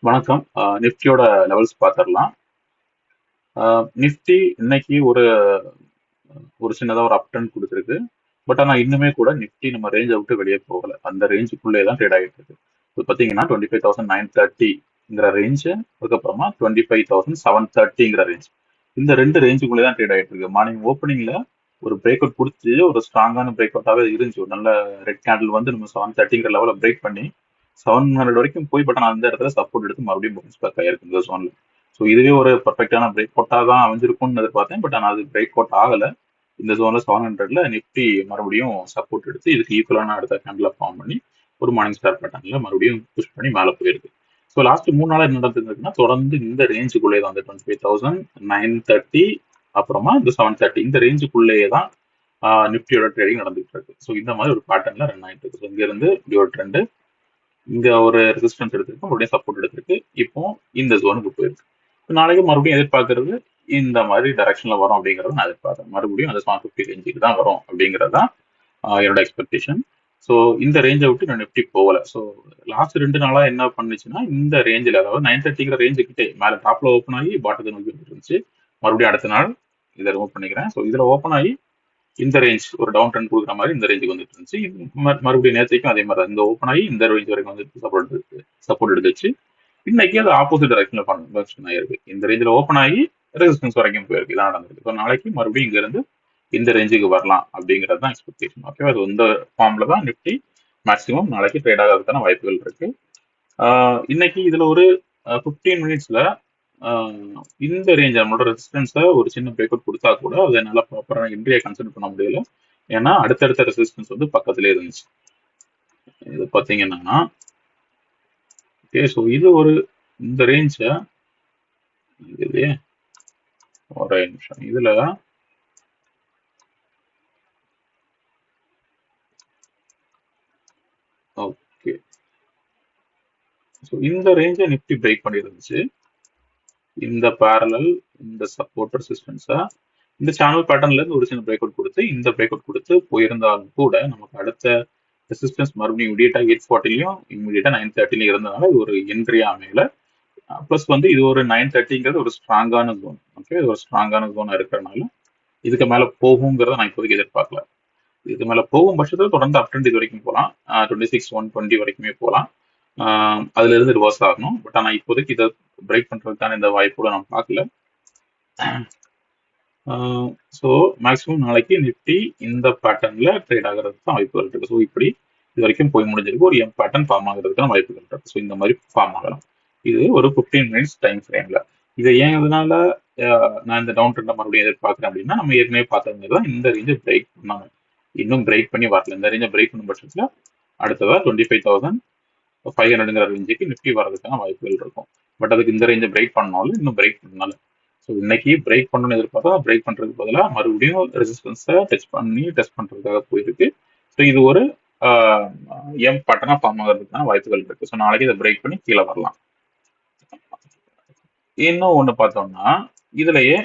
வணக்கம். நிஃப்டியோட லெவல்ஸ் பார்த்துடலாம். நிஃப்டி இன்னைக்கு ஒரு ஒரு சின்னதாக ஒரு அப் ட்ரெண்ட் கொடுத்துருக்கு. பட் ஆனால் இன்னுமே கூட நிஃப்டி நம்ம ரேஞ்சை விட்டு வெளியே போகல. அந்த ரேஞ்சுக்குள்ளே தான் ட்ரேட் ஆகிட்டு இருக்கு. இப்போ பார்த்தீங்கன்னா 25,930ங்கிற ரேஞ்சு, அதுக்கப்புறமா 25,730ங்கிற ரேஞ்ச். இந்த ரெண்டு ரேஞ்சுக்குள்ளே தான் ட்ரேட் ஆகிட்டு இருக்கு. மார்னிங் ஓப்பனிங்ல ஒரு பிரேக் அவுட் கொடுத்து ஒரு ஸ்ட்ராங்கான பிரேக் அவுட்டாகவே இருந்துச்சு. ஒரு நல்ல ரெட் கேண்டில் வந்து நம்ம 730ங்கிற லெவலில் பிரேக் பண்ணி 700 வரைக்கும் போய், பட் அந்த இடத்துல சப்போர்ட் எடுத்து மறுபடியும் பவுன்ஸ் பேக் ஆயிருக்கு இந்த ஜோன்ல. ஸோ இதுவே ஒரு பர்ஃபெக்டான பிரேக் அவுட்டாக தான் அமைஞ்சிருக்கும்னு எதிர்பார்த்தேன். பட் ஆனால் அது பிரேக் அவுட் ஆகல. இந்த ஜோன்ல 700ல நிஃப்டி மறுபடியும் சப்போர்ட் எடுத்து இதுக்கு ஈக்குவலான அடுத்த கேண்டில் ஃபார்ம் பண்ணி ஒரு மார்னிங் ஸ்டார் பேட்டர்ன்ல மறுபடியும் புஷ் பண்ணி மேலே போயிருக்கு. ஸோ லாஸ்ட் 3 நாளா என்ன நடந்துருக்குன்னா, தொடர்ந்து இந்த ரேஞ்சுக்குள்ளே தான், அந்த 25,930 அப்புறமா இந்த 730 இந்த ரேஞ்சுக்குள்ளேயே தான் நிஃப்டியோட ட்ரேடிங் நடந்துட்டு இருக்கு. ஸோ இந்த மாதிரி ஒரு பேட்டர்ன்ல ரன் ஆயிட்டு இருக்கு. ஸோ இங்க இருந்து இப்படி ஒரு ட்ரெண்ட், இங்க ஒரு ரெசிஸ்டன்ஸ் எடுத்திருக்கு, மறுபடியும் சப்போர்ட் எடுத்திருக்கு, இப்போ இந்த ஜோனுக்கு போயிருக்கு. நாளைக்கு மறுபடியும் எதிர்பார்க்கறது இந்த மாதிரி டைரக்ஷன்ல வரும் அப்படிங்கறத நான் எதிர்பார்க்கறேன். மறுபடியும் அந்த 750 ரேஞ்சுக்கு தான் வரும் அப்படிங்கிறது தான் என்னோட எக்ஸ்பெக்டேஷன். ஸோ இந்த ரேஞ்சை விட்டு நான் நிஃப்டி போகல. ஸோ லாஸ்ட் 2 நாளா என்ன பண்ணுச்சுன்னா, இந்த ரேஞ்சில், அதாவது 930 ரேஞ்சு கிட்டே மேல டாப்ல ஓப்பன் ஆகி பாட்டத்தை நோக்கி வந்துட்டு இருந்துச்சு. மறுபடியும் அடுத்த நாள் இதை ரிமூவ் பண்ணிக்கிறேன். ஸோ இதுல ஓப்பன் ஆகி இந்த ரேஞ்ச் ஒரு டவுன் ட்ரெண்ட் கொடுக்குற மாதிரி இந்த ரேஞ்சுக்கு வந்துட்டு இருந்துச்சு. மறுபடியும் நேற்றுக்கும் அதே மாதிரி தான், இந்த ஓப்பன் ஆகி இந்த ரேஞ்ச் வரைக்கும் வந்து சப்போர்ட் எடுத்துச்சு. இன்னைக்கு அது ஆப்போசிட் டைரக்ஷன்ல கன்வர்ஷன் ஆயிருக்கு. இந்த ரேஞ்சில் ஓப்பன் ஆகி ரெசிஸ்டன்ஸ் வரைக்கும் போயிருக்கு. இதான் நடந்திருக்கு. ஸோ நாளைக்கு மறுபடியும் இங்க இருந்து இந்த ரேஞ்சுக்கு வரலாம் அப்படிங்கிறது தான் எக்ஸ்பெக்டேஷன். ஓகே, அது இந்த ஃபார்ம்ல தான் நிஃப்டி மேக்ஸிமம் நாளைக்கு ட்ரேட் ஆகிறதுக்கான வாய்ப்புகள் இருக்கு. இன்னைக்கு இதுல ஒரு 15 மினிட்ஸ்ல இந்த ரேஞ்ச் நம்மளோட ரெசிஸ்டன்ஸை ஒரு சின்ன பிரேக் அவுட் கொடுத்தா கூட அதை என்னால் ப்ராப்பரான என்ட்ரியை கன்சிடர் பண்ண முடியல. ஏன்னா அடுத்தடுத்த ரெசிஸ்டன்ஸ் வந்து பக்கத்திலே இருந்துச்சு. இது பார்த்தீங்கன்னா, ஓகே, ஸோ இது ஒரு இந்த ரேஞ்சை, இது ஒரே நிமிஷம், இதுல ஓகே, ஸோ இந்த ரேஞ்சை நிஃப்டி பிரேக் பண்ணிருந்துச்சு. இந்த பேரலல், இந்த சப்போர்ட் ரெசிஸ்டன்ஸை இந்த சேனல் பேட்டர்ன்ல இருந்து ஒரு சின்ன பிரேக் அவுட் கொடுத்து இந்த பிரேக் அவுட் கொடுத்து போயிருந்தாலும் கூட நமக்கு அடுத்த ரெசிஸ்டன்ஸ் மறுபடியும் இமீடியட்டா 840லையும் இமீடியட்டா 930லையும் இருந்ததுனால இது ஒரு என்ட்ரியா அமையல. பிளஸ் வந்து இது ஒரு 930ங்கிறது ஒரு ஸ்ட்ராங்கான ஜோன். ஓகே, இது ஒரு ஸ்ட்ராங்கான ஜோனா இருக்கிறதுனால இதுக்கு மேல போகுங்கிறத நான் இப்போதைக்கு எதிர்பார்க்கல. இதுக்கு மேல போகும் பட்சத்தில் தொடர்ந்து அப் ட்ரெண்ட் இது வரைக்கும் போகலாம். 26,120 வரைக்குமே போகலாம். அதுல இருந்து ரிவர்ஸ் ஆகணும். பட் ஆனா இப்போதைக்கு இதை பிரேக் பண்றதுக்கான இந்த வாய்ப்புகளை நான் பார்க்கல. ஸோ மேக்ஸிமம் நாளைக்கு நிஃப்டி இந்த பேட்டர்ன்ல ட்ரேட் ஆகிறதுக்கு தான் வாய்ப்புகள் இருக்கு. ஸோ இப்படி இது வரைக்கும் போய் முடிஞ்சிருக்கு. ஒரு எம் பேட்டர்ன் ஃபார்ம் ஆகிறதுக்கான வாய்ப்புகள் இருக்கு. ஸோ இந்த மாதிரி ஃபார்ம் ஆகலாம். இது ஒரு 15 மினிட்ஸ் டைம் ஃப்ரேம்ல. இதை ஏன் இதனால நான் இந்த டவுன் ட்ரெண்டை மறுபடியும் எதிர்பார்க்குறேன் அப்படின்னா, நம்ம ஏற்கனவே பார்த்த மாதிரி தான் இந்த ரேஞ்சை பிரேக் பண்ணாங்க. இன்னும் பிரேக் பண்ணி வரல. இந்த ரேஞ்சை பிரேக் பண்ணும் பட்சத்தில் அடுத்ததா 25,500ங்கிற ரேஞ்சுக்கு நிஃப்டி வரதுக்கான வாய்ப்புகள் இருக்கும். பட் அதுக்கு இந்த ரேஞ்சை பிரேக் பண்ணாலும் இன்னும் பிரேக் பண்ணாலும், ஸோ இன்னைக்கு பிரேக் பண்ணணும்னு எதிர்பார்த்தா பிரேக் பண்றதுக்கு பதிலாக மறுபடியும் ரெசிஸ்டன்ஸை டெஸ்ட் பண்றதுக்காக போயிருக்கு. ஸோ இது ஒரு எம் பேட்டர்னா ஃபார்ம் ஆகிறதுக்கான வாய்ப்புகள் இருக்கு. ஸோ நாளைக்கு இதை பிரேக் பண்ணி கீழே வரலாம். இன்னும் ஒன்று பார்த்தோம்னா, இதுலயே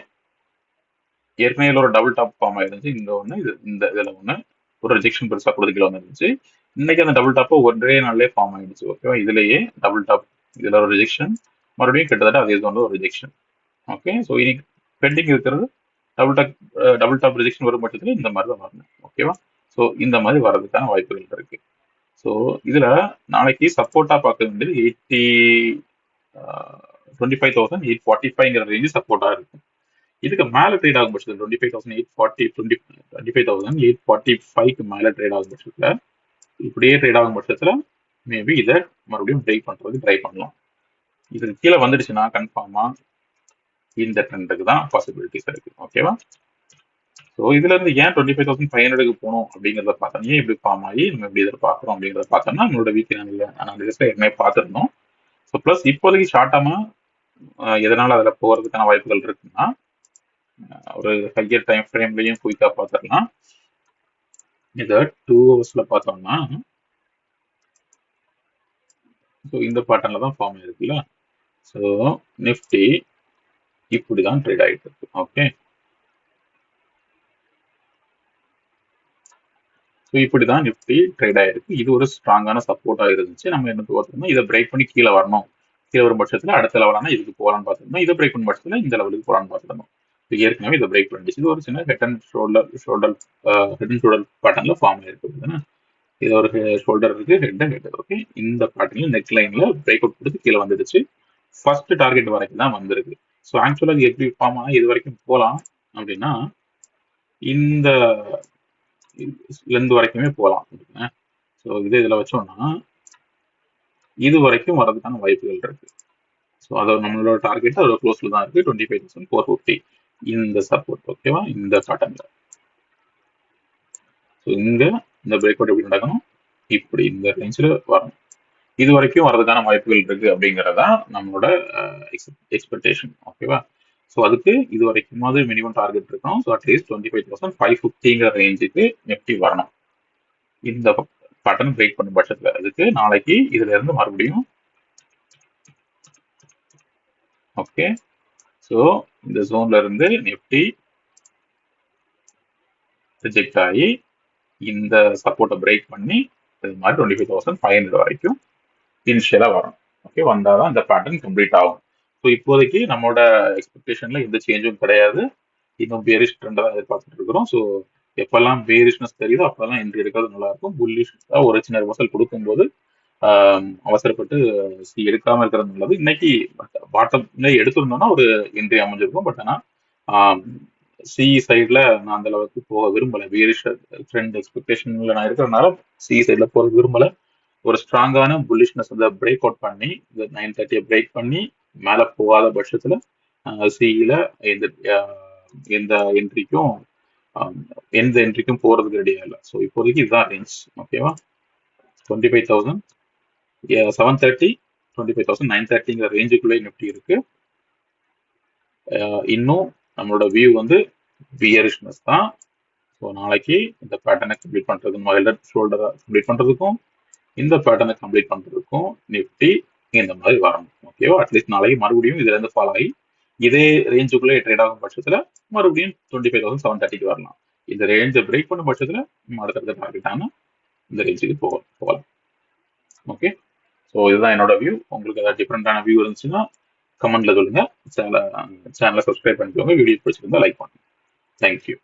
ஏற்கனவே இதுல ஒரு டபுள் டாப் ஃபார்ம் ஆயிருந்துச்சு. இந்த ஒன்று, இந்த இதுல ஒன்று ஒரு ரிஜெக்ஷன் பெருசா கொடுத்துக்கல வந்துருந்துச்சு. இன்னைக்கு அந்த டபுள் டாப் ஒரே நாள்லயே ஃபார்ம் ஆயிடுச்சு. ஓகேவா, இதுலயே டபுள் டாப், இதுல ஒரு ரிஜெக்ஷன், மறுபடியும் கிட்டத்தட்ட அதே ஜோன்ல ஒரு ரிஜெக்ஷன். ஓகே, ஸோ இன்னைக்கு பெண்டிங் இருக்கிறது டபுள் டாப் ரிஜெக்ஷன் வரும் பட்சத்துல இந்த மாதிரி தான் வரணும். ஓகேவா, ஸோ இந்த மாதிரி வர்றதுக்கான வாய்ப்புகள் இருக்கு. ஸோ இதுல நாளைக்கு சப்போர்ட்டா பார்க்க வேண்டியது 25,845ங்கிற ரேஞ்சு சப்போர்ட்டா இருக்கு. இதுக்கு மேல ட்ரேட் ஆகும் பட்சத்தில் 25,845க்கு மேல ட்ரேட் ஆகும் பட்சத்துல, இப்படியே ட்ரேட் ஆகும் பட்சத்துல மேபி இதை மறுபடியும் பிரேக் பண்றதுக்கு ட்ரை பண்ணலாம். இதுக்கு கீழே வந்துடுச்சுன்னா கன்ஃபார்மா இந்த ட்ரெண்டுக்கு தான் பாசிபிலிட்டிஸ் இருக்கு. ஓகேவா, ஸோ இதுல இருந்து ஏன் 25,500க்கு போகணும் அப்படிங்கிறத பார்த்தோம். ஏன் இப்படி ஃபார்ம் ஆகி நம்ம எப்படி இதில் பார்க்குறோம் அப்படிங்கிறத பார்த்தோம்னா, நம்மளோட வீக்லி அனாலிசிஸ்ல ஏற்கனவே பார்த்துருந்தோம். ஸோ ப்ளஸ் இப்போதைக்கு ஷார்ட்டாமா எதனால அதில் போகிறதுக்கான வாய்ப்புகள் இருக்குன்னா, ஒரு ஹையர் டைம் ஃப்ரேம்லையும் குயிக்காக பார்த்துடலாம். இதை 2 ஹவர்ஸ்ல பார்த்தோம்னா, ஸோ இந்த பேட்டர்ன்ல தான் ஃபார்ம் ஆயிருக்குல்ல. ஸோ நிஃப்டி இப்படிதான் ட்ரேட் ஆகிட்டு இருக்கு. ஓகே, ஸோ இப்படிதான் நிஃப்டி ட்ரேட் ஆயிருக்கு. இது ஒரு ஸ்ட்ராங்கான சப்போர்ட்டா இருந்துச்சு. நம்ம என்ன பார்த்தோம்னா, இதை பிரேக் பண்ணி கீழே வரணும் கீழே வரும் பட்சத்துல அடுத்த லெவலான இதுக்கு போகலான்னு பார்த்துருந்தோம். இதை பிரேக் பண்ண பட்சத்துல இந்த லெவலுக்கு போகலான்னு பார்த்துருந்தோம். ஏற்கனவே இதை பிரேக் பண்ணிடுச்சு. இது ஒரு சின்ன ஹெட் அண்ட் ஷோல்டர் பேட்டர்ன்ல ஃபார்ம் ஆயிருக்கு. இது ஒரு ஷோல்டர் இருக்கு, ஹெட் அண்ட் ஹெட். ஓகே, இந்த பேட்டர்ன்ல நெக் லைன்ல பிரேக் அவுட் கொடுத்து கீழே வந்துடுச்சு. ஃபர்ஸ்ட் டார்கெட் வரைக்கும் தான் வந்திருக்கு. ஸோ ஆக்சுவலா இது எப்படி ஃபார்ம் ஆனா இது வரைக்கும் போகலாம் அப்படின்னா இந்த லென்த் வரைக்குமே போகலாம். ஸோ இதுல வச்சோம்னா இது வரைக்கும் வரதுக்கான வாய்ப்புகள் இருக்கு. ஸோ அதோட நம்மளோட டார்கெட் அதோட க்ளோஸ்ல தான் இருக்கு, 25,450 இந்த சப்போர்ட். ஓகேவா, இந்த பேட்டர்ன்ல. ஸோ இங்க இந்த பிரேக் அவுட் எப்படி நடக்கணும், இப்படி இந்த ரேஞ்சில் வரணும். இது வரைக்கும் வரதுக்கான வாய்ப்புகள் இருக்கு அப்படிங்கறதா நம்மளோட எக்ஸ்பெக்டேஷன். ஓகேவா, ஸோ அதுக்கு இது வரைக்குமாவது மினிமம் டார்கெட் இருக்கணும். ஸோ அட்லீஸ்ட் 25,550ங்கிற ரேஞ்சுக்கு நிஃப்டி வரணும் இந்த பேட்டர்ன் பிரேக் பண்ணும் பட்சத்துல. அதுக்கு நாளைக்கு இதுல இருந்து மறுபடியும் ஓகே, ஸோ இந்த ஜோன்ல இருந்து நிஃப்டி ரிஜெக்ட் ஆகி இந்த சப்போர்ட்டை பிரேக் பண்ணி இது மாதிரி 25,500 வரைக்கும் இனிஷியலா வரும். ஓகே, வந்தாதான் இந்த பேட்டர்ன் கம்ப்ளீட் ஆகும். ஸோ இப்போதைக்கு நம்மளோட எக்ஸ்பெக்டேஷன்ல எந்த சேஞ்சும் கிடையாது. இன்னும் பேரிஷ் ட்ரெண்டை தான் எதிர்பார்த்துட்டு இருக்கிறோம். ஸோ எப்பெல்லாம் பேரிஷ்னஸ் தெரியுதோ அப்பெல்லாம் என்ட்ரி எடுக்கிறது நல்லா இருக்கும். புல்லிஷ் ஒரு சின்ன ரிவர்சல் கொடுக்கும்போது அவசரப்பட்டு எடுக்காம இருக்கிறது நல்லது. இன்னைக்கு பாட்டம் எடுத்திருந்தோம்னா ஒரு என்ட்ரி அமைஞ்சிருக்கும். பட் ஆனால் சி சைட்ல நான் அந்த அளவுக்கு போக விரும்பல. பேரிஷ் ட்ரெண்ட் எக்ஸ்பெக்டேஷன்ல நான் இருக்கிறதுனால சி சைட்ல போக விரும்பல. ஒரு ஸ்ட்ராங்கான புல்லிஷ்னஸ் வந்து பிரேக் அவுட் பண்ணி இந்த 930 பிரேக் பண்ணி மேல போகாத பட்சத்துல சிஇல எந்த என்ட்ரிக்கும் போறதுக்கு ரெடியா இல்லை. ஸோ இப்போதைக்கு இதுதான் ரேஞ்ச். ஓகேவா, 25,000 730 25,930ங்கிற ரேஞ்சுக்குள்ளே நிஃப்டி இருக்கு. இன்னும் நம்மளோட வியூ வந்து பியரிஷ்னஸ் தான். ஸோ நாளைக்கு இந்த பேட்டர்னை கம்ப்ளீட் பண்றதுக்கும் ஷோல்டரை கம்ப்ளீட் பண்றதுக்கும் இந்த பேட்டர்னை கம்ப்ளீட் பண்றதுக்கும் நிஃப்டி இந்த மாதிரி வரணும். ஓகேவா, அட்லீஸ்ட் நாளைக்கு மறுபடியும் இதுல இருந்து ஃபாலோ ஆகி இதே ரேஞ்சுக்குள்ளே ட்ரேட் ஆகும் பட்சத்துல மறுபடியும் 25,730க்கு வரலாம். இந்த ரேஞ்சை பிரேக் பண்ணும் பட்சத்துல அடுத்தடுத்த டார்கெட்டான இந்த ரேஞ்சுக்கு போகலாம். ஓகே, ஸோ இதுதான் என்னோட வியூ. உங்களுக்கு ஏதாவது டிஃப்ரெண்டான வியூ இருந்துச்சுன்னா கமெண்ட்ல சொல்லுங்க. சேனலை சப்ஸ்கிரைப் பண்ணிக்கோங்க. வீடியோ பிடிச்சிருந்தா லைக் பண்ணுங்க. தேங்க்யூ.